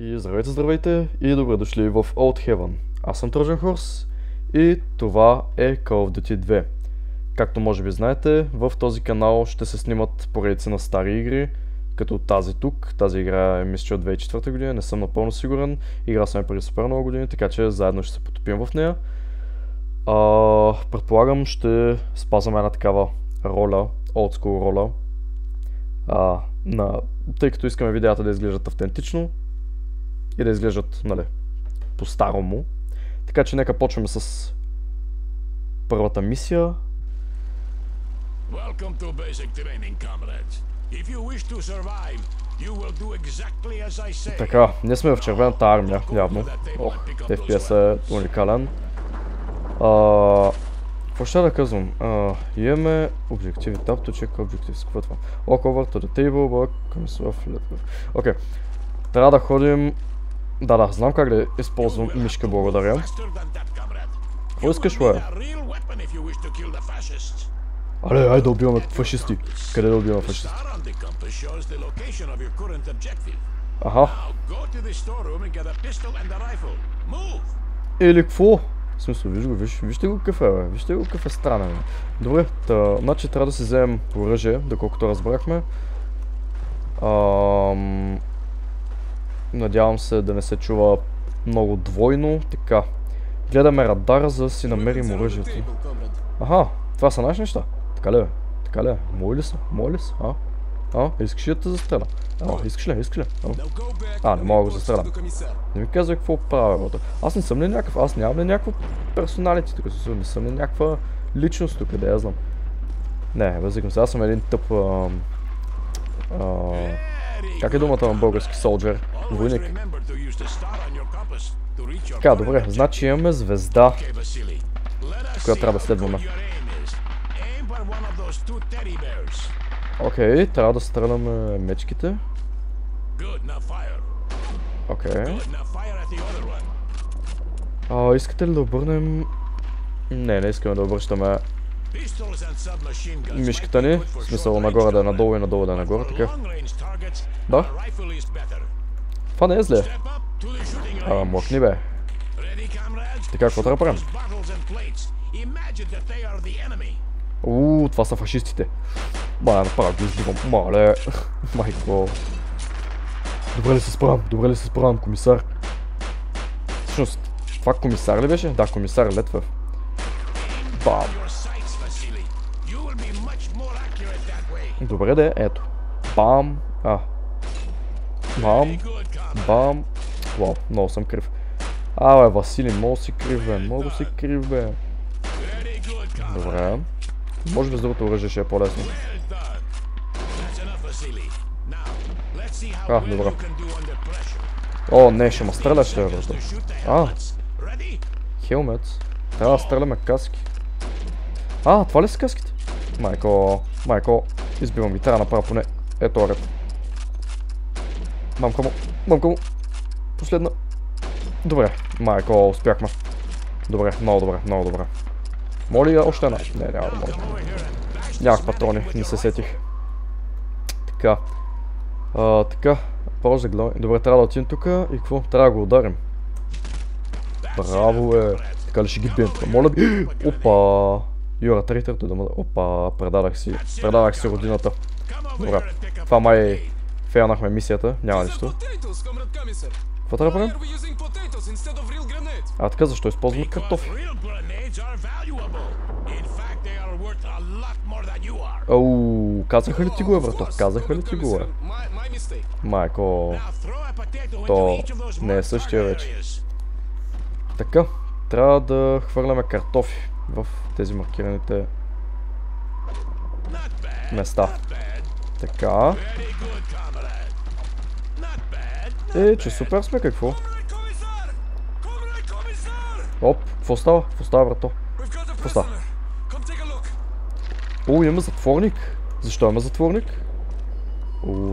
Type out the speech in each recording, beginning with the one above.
И здравейте, здравейте и добре дошли в Old Heaven. Аз съм Trojan Horse и това е Call of Duty 2. Както може би знаете, в този канал ще се снимат поредици на стари игри, като тази тук. Тази игра е мисля от 2004 година, не съм напълно сигурен. Игра съм преди супер много години, така че заедно ще се потопим в нея. Предполагам ще спазваме една такава роля, old school роля, тъй като искаме видеята да изглеждат автентично и да изглеждат, нали, по-старому. Така че нека почваме с първата мисия. Така, ние сме в червената армия, явно. FPS е уникален. Какво ще да казвам? Имаме обективи, tab to check objectives, какво е това? Walk over to the table, walk comes off. Окей, трябва да ходим... Да, знам как да използвам мишка, благодаря. Какво искаш, бе? Айде да убиваме фашисти. Къде да убиваме фашисти? Аха. Или какво? В смисъл, вижте го какъв е, бе. Вижте го какъв е странен, бе. Добре, значи трябва да си вземем оръжие, доколкото разбрахме. Надявам се да не се чува много двойно. Така, гледаме радара, за да си намерим оръжието. Аха, това са наши неща. Така ли бе? Така ли бе? Мои ли са? Мои ли са? Искаш ли да те застреля? Искаш ли? Не мога да го застреля. Не ми казвай какво правя, бе. Аз не съм ли някакъв, аз нямам ли някаква персоналити тук, не съм ли някаква личност тук, да я знам. Не, възикам се, аз съм един тъп... Как е думата на български солджер? Войник. Така, добре, значи имаме звезда, която трябва да следваме. Окей, трябва да стреляме мечките. Окей. Искате ли да обърнем... Не искаме да обръщаме мишката ни, в смисъл нагоре да е надолу и надолу да е нагоре, така. Да. Това не е зле. Мокни, бе. Така, какво трябва да правим? Това са фашистите. Направо ги избивам. Мале. Майко. Добре ли се справям, комисар? Всъщност, това комисар ли беше? Да, комисар Летвев. Бам. Добре де, ето. Бам. Бам. Бам. Вау, много съм крив. Бе, Васили, много си крив, бе. Много си крив, бе. Добре. Може би с другото оръжие ще е по-лесно. Добре. Не, ще ме стреляш ли, бе? Хелмет. Трябва да стреляме каски. Това ли са каските? Майко, избивам ги, трябва да направя поне ето ред. Мамка му. Последна. Добре, майко, успяхме. Добре, много добре. Моли още една? Не, няма да може. Нямах патрони, не се сетих. Така. Просто да гледам. Добре, трябва да отидем тук и какво? Трябва да го ударим. Браво, бе. Така ли ще ги бием тук? Моля би. Опа. Юра, трейтерто да му... Опа, предадах си родината. Добре. Това май фейлнахме мисията. Няма нищо. Какво трябва да правим? Така, защо използваме картофи? Казаха ли ти го, брато? Казаха ли ти го, бе? Майко... То не е същия вече. Така, трябва да хвърляме картофи в тези маркираните места. Така. Че супер сме, какво? Какво става? Какво става, брато? Какво става? Имаме затворник. Защо имаме затворник?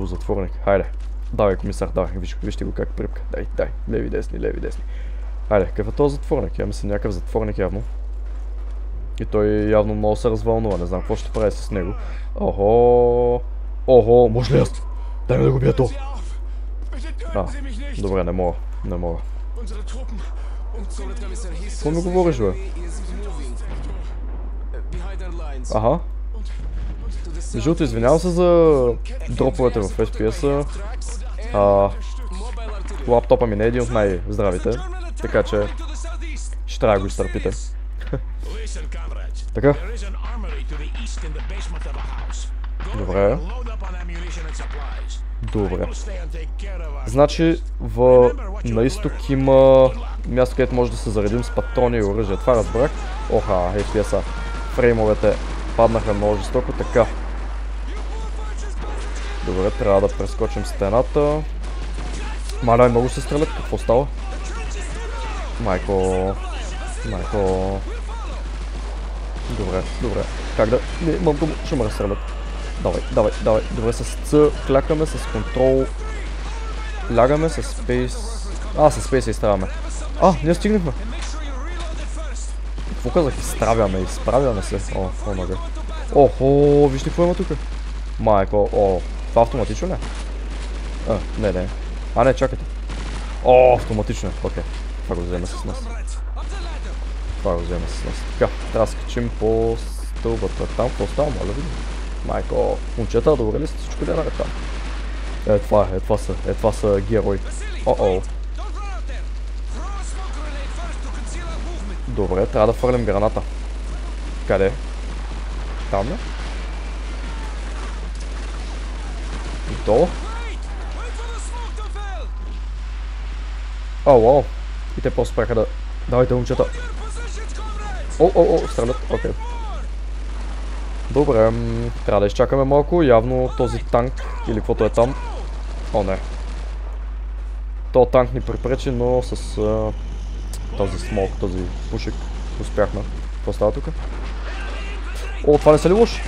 Затворник. Хайде. Давай, комисар, давай. Вижте го как припка. Дай. Леви, десни. Хайде, какъв е този затворник? Имаме си някакъв затворник явно. И той явно много се развълнува. Не знам какво ще прави с него. Може ли аз? Дай ме да го бия то. Добре, не мога. Не мога. Какво ми говориш, бе? Аха. Жълто, извинявам се за дроповете в FPS-а. Лаптопа ми не е един от най-здравите, така че ще трябва да го изтърпите. Така. Добре. Добре. Значи на изток има място, където може да се заредим с патрони и оръжие. Това разбрах. Оха, FPS-а. Фреймовете паднаха много жестоко. Така. Добре, трябва да прескочим стената. Маля, много се стрелят. Какво става? Майко. Добре. Как да... Не, имам дума, ще ме разстрелят. Давай. Добре, с C клякаме, с контрол. Лягаме, с Space. С Space изтравяме. Ние стигнахме. Какво казах? Изправяме се. Охо, вижте какво има тук. Майко, това автоматично ли? Не. Не, чакайте. Автоматично. Окей. Това го вземе с нас. Така, трябва да скачим по стълбата. Там какво става, моля видим. Майко, момчета, добре ли сте? Всичко ли е наред там? Това са герои. Добре, трябва да фърлим граната. Къде? Там ли? Долу? Вау. И те просто спряха да... Давайте, момчета. Стрелят. Окей. Добре, трябва да изчакаме малко. Явно този танк или каквото е там. Не. Този танк ни припречи, но с този смок, този пушек успяхме. Какво става тук? Това не са ли лоши?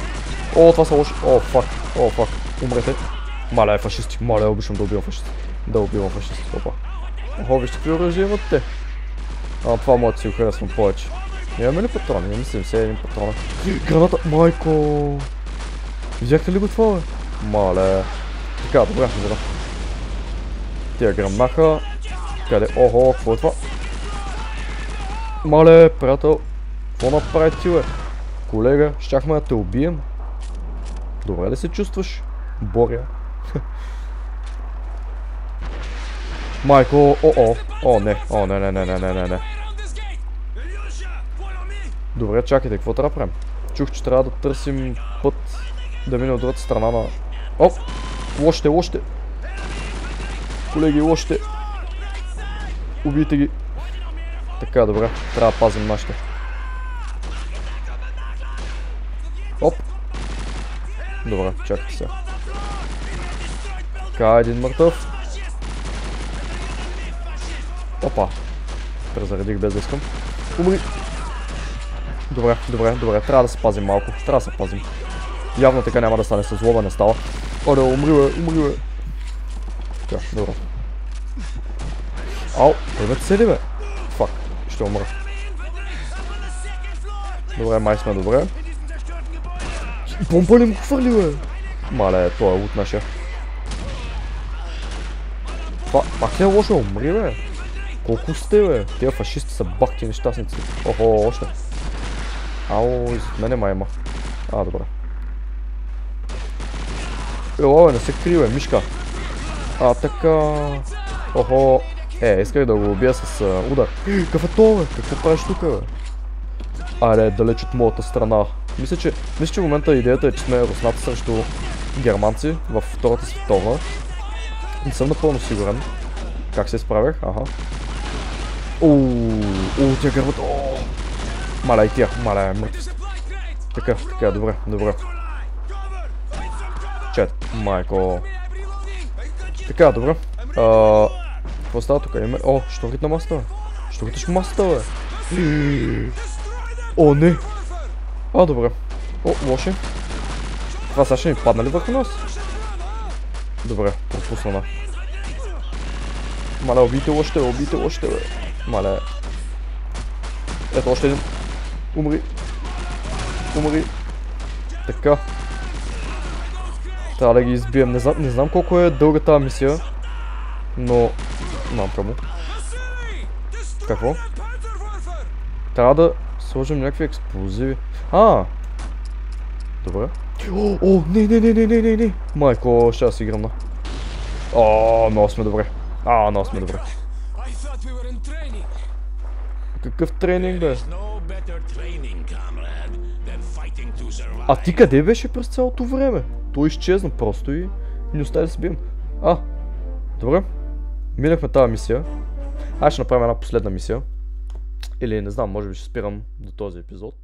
Това са лоши. Фак. Умрете. Маля, фашисти. Маля, обичам да убивам фашисти. Вижте какви оръжия имат те. Това може да си го харесвам повече. Имаме ли патрони? Не мислим се един патрона. Граната! Майко! Видяхте ли го това, бе? Мале. Така, добре, видя. Тия гръмнаха. Къде? Какво е това? Мале, приятел. Какво направи ти, бе? Колега, щяхме да те убием. Добре ли се чувстваш? Боря. Майко, не. Добре, чакайте, какво трябва да правим? Чух, че трябва да търсим път да мине от другата страна на... Лошите! Колеги, лошите! Убийте ги! Така, добре, трябва да пазим нашите. Добре, чакайте се. Така, един мъртъв. Презаредих без да искам. Умри! Добре, трябва да се пазим малко. Явно така няма да стане с злоба, не става. Умри бе. Така, добре. Бе цели бе. Фак, ще умра. Добре, май сме добре. Помпа ли му хвърли бе? Мале, той е лут нашия. Пак ли е лошо? Умри бе. Колко сте бе? Тия фашисти са бахти нещастници. Още. Зад мене май има. Добре. Не се крие бе, мишка. Така. Исках да го убия с удар. Какъв е това бе? Какво правиш тук бе? Далеч от моята страна. Мисля, че в момента идеята е, че сме руснати срещу германци във Втората световна. Не съм напълно сигурен. Как се изправях? Тя гърбат. Маля и тя, мъртви. Така, добре. Чет, майко. Така, добре. Какво става тук? Штургит на масата, бе. Штургиташ масата, бе. Не. Добре. Лоши. Това сега ще ми падна ли върху нас? Добре, пропуснана. Маля, убийте лошите, бе. Маля. Ето още един. Умри. Така. Трябва да ги избием. Не знам колко е дълга тази мисия. Но... Мамка му. Какво? Трябва да сложим някакви експлозиви. Добре. О, не. Майко, ще да си играм на. Много сме добре. Много сме добре. Какъв тренинг, бе? А ти къде беше през цялото време? Той изчезна просто и ни остави да се бием. Добре. Минахме тази мисия. Аз ще направим една последна мисия. Или не знам, може би ще спирам до този епизод.